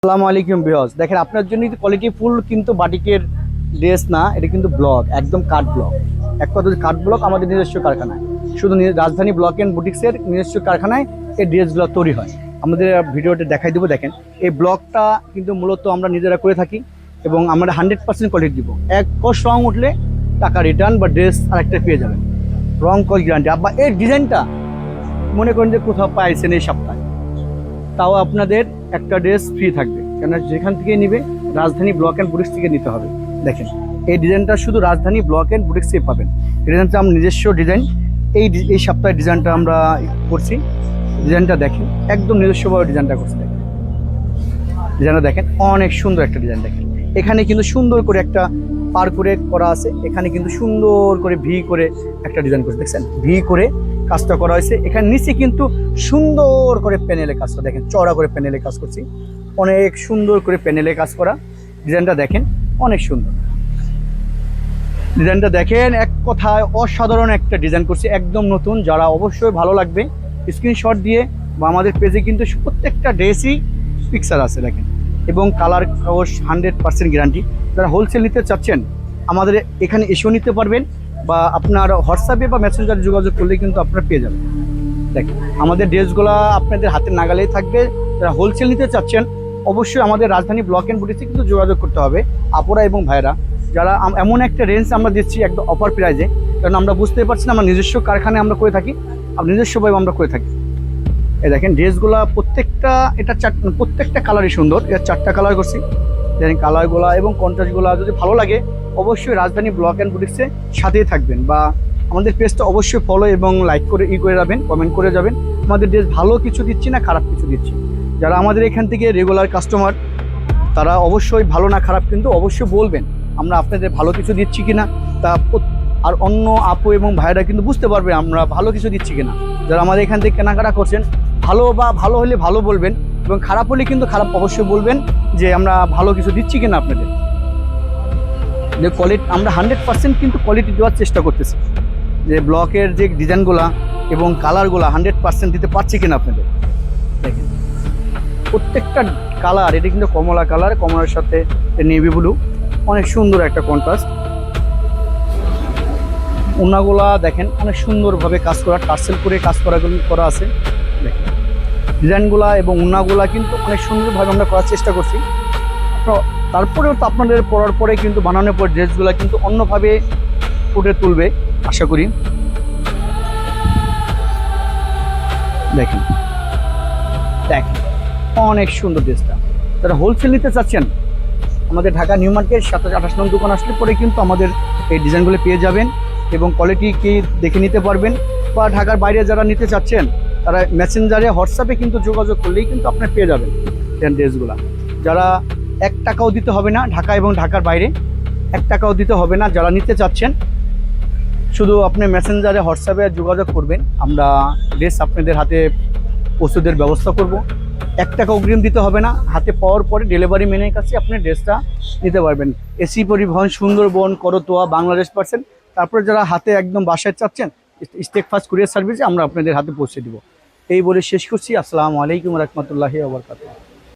আসসালামু আলাইকুম ভিউয়ার্স, দেখেন আপনার জন্য কোয়ালিটি ফুল কিন্তু বাটিকের ড্রেস না, এটা কিন্তু ব্লক, একদম কাট ব্লক। এক কথা কাট ব্লক আমাদের নিজস্ব কারখানায়, শুধু রাজধানী ব্লক অ্যান্ড বুটিক্সের নিজস্ব কারখানায় এই ড্রেসগুলো তৈরি হয়। আমাদের ভিডিওতে দেখাই দেবো। দেখেন এই ব্লকটা কিন্তু মূলত আমরা নিজেরা করে থাকি এবং আমরা 100% কোয়ালিটি দিব। এক কষ রং উঠলে টাকা রিটার্ন বা ড্রেস আরেকটা পেয়ে যাবেন, রং কষ গ্যারান্টি। আবার এই ডিজাইনটা মনে করেন যে কোথাও পাইছেন এই সপ্তাহে, তাও আপনাদের একটা ড্রেস ফ্রি থাকবে, কেন যেখান থেকে নিবে রাজধানী ব্লক অ্যান্ড বুটিক্স থেকে নিতে হবে। দেখেন এই ডিজাইনটা শুধু রাজধানী ব্লক অ্যান্ড বুটিক্সে পাবেন। ডিজাইনটা আমার নিজস্ব ডিজাইন। এই সপ্তাহে ডিজাইনটা আমরা করছি। ডিজাইনটা দেখেন, একদম নিজস্বভাবে ডিজাইনটা করছি। দেখেন ডিজাইনটা দেখেন, অনেক সুন্দর একটা ডিজাইন। দেখেন এখানে কিন্তু সুন্দর করে একটা পার করে করা আছে, এখানে কিন্তু সুন্দর করে ভি করে একটা ডিজাইন করছে। দেখছেন ভি করে কাজটা করা হয়েছে। এখানে নিচে কিন্তু সুন্দর করে প্যানেলে কাজ করা, দেখেন চওড়া করে প্যানেলে কাজ করছি, অনেক সুন্দর করে প্যানেলে কাজ করা। ডিজাইনটা দেখেন অনেক সুন্দর। ডিজাইনটা দেখেন, এক কথায় অসাধারণ একটা ডিজাইন করছি, একদম নতুন। যারা অবশ্যই ভালো লাগবে স্ক্রিনশট দিয়ে বা আমাদের পেজে কিন্তু প্রত্যেকটা ড্রেসই পিকচার আছে দেখেন, এবং কালার কাগজ 100% গ্যারান্টি। যারা হোলসেল নিতে চাচ্ছেন আমাদের এখানে এসেও নিতে পারবেন, বা আপনার হোয়াটসঅ্যাপে বা মেসেঞ্জারে যোগাযোগ করলে কিন্তু আপনারা পেয়ে যাবেন। দেখেন আমাদের ড্রেসগুলো আপনাদের হাতের নাগালেই থাকবে। যারা হোলসেল নিতে চাচ্ছেন অবশ্যই আমাদের রাজধানী ব্লক অ্যান্ড বুটিক্সে কিন্তু যোগাযোগ করতে হবে আপুরা এবং ভাইরা। যারা এমন একটা রেঞ্জ আমরা দিচ্ছি একদম অফার প্রাইজে, কারণ আমরা বুঝতে পারছি না, আমরা নিজস্ব কারখানায় আমরা করে থাকি, আর নিজস্বভাবে আমরা করে থাকি। এই দেখেন ড্রেসগুলো প্রত্যেকটা, এটা প্রত্যেকটা কালারই সুন্দর। এর 4টা কালার করছি। দেখেন কালারগুলো এবং কন্ট্রাস্টগুলো যদি ভালো লাগে অবশ্যই রাজধানী ব্লক অ্যান্ড বুটিক্সে সাথেই থাকবেন, বা আমাদের পেজটা অবশ্যই ফলো এবং লাইক করে করে যাবেন, কমেন্ট করে যাবেন। আমাদের ড্রেস ভালো কিছু দিচ্ছি না, খারাপ কিছু দিচ্ছি। যারা আমাদের এখান থেকে রেগুলার কাস্টমার তারা অবশ্যই ভালো না খারাপ কিন্তু অবশ্যই বলবেন, আমরা আপনাদের ভালো কিছু দিচ্ছি কিনা। তা আর অন্য আপু এবং ভাইরা কিন্তু বুঝতে পারবে আমরা ভালো কিছু দিচ্ছি কিনা। যারা আমাদের এখান থেকে কেনাকাটা করছেন ভালো বা ভালো হলে ভালো বলবেন, এবং খারাপ হলে কিন্তু খারাপ অবশ্যই বলবেন, যে আমরা ভালো কিছু দিচ্ছি কিনা আপনাদের। যে কোয়ালিটি আমরা 100% কিন্তু কোয়ালিটি দেওয়ার চেষ্টা করতেছি, যে ব্লকের যে ডিজাইনগুলা এবং কালারগুলা 100% দিতে পারছি কিনা আপনাদের। দেখেন প্রত্যেকটা কালার, এটা কিন্তু কমলা কালার, কমলার সাথে নেভি ব্লু, অনেক সুন্দর একটা কন্ট্রাস্ট। ওনাগুলা দেখেন অনেক সুন্দরভাবে কাজ করা, টার্সেল করে কাজ করা আছে। দেখেন ডিজাইনগুলা এবং ওনাগুলা কিন্তু অনেক সুন্দরভাবে আমরা করার চেষ্টা করছি। তো তারপরেও তো আপনাদের পরার পরে কিন্তু বানানোর পর ড্রেসগুলা কিন্তু অন্যভাবে ফুটে তুলবে আশা করি। দেখেন দেখেন অনেক সুন্দর ড্রেসটা। যারা হোলসেল নিতে চাচ্ছেন আমাদের ঢাকা নিউ মার্কেট 27-28 নং দোকান আসলে পরে কিন্তু আমাদের এই ডিজাইনগুলো পেয়ে যাবেন, এবং কোয়ালিটি কি দেখে নিতে পারবেন। বা ঢাকার বাইরে যারা নিতে চাচ্ছেন তারা মেসেঞ্জারে হোয়াটসঅ্যাপে কিন্তু যোগাযোগ করলেই কিন্তু আপনার পেয়ে যাবেন ড্রেসগুলো। যারা 1 টাকাও দিতে হবে না, ঢাকা এবং ঢাকার বাইরে 1 টাকাও দিতে হবে না। যারা নিতে চাচ্ছেন শুধু আপনি মেসেঞ্জারে হোয়াটসঅ্যাপে যোগাযোগ করবেন, আমরা ড্রেস আপনাদের হাতে পৌঁছানোর ব্যবস্থা করব। 1 টাকা অগ্রিম দিতে হবে না, হাতে পাওয়ার পরে ডেলিভারি ম্যানের কাছে আপনি ড্রেসটা নিতে পারবেন। এসি পরিবহন, সুন্দরবন, করতোয়া, বাংলাদেশ পার্সেন্ট। তারপরে যারা হাতে একদম বাসায় চাচ্ছেন স্টেক ফাস্ট কুরিয়ার সার্ভিসে আমরা আপনাদের হাতে পৌঁছে দিব। এই বলে শেষ করছি। আসসালামু আলাইকুম রহমতুল্লাহি ওয়া বারাকাতুহু।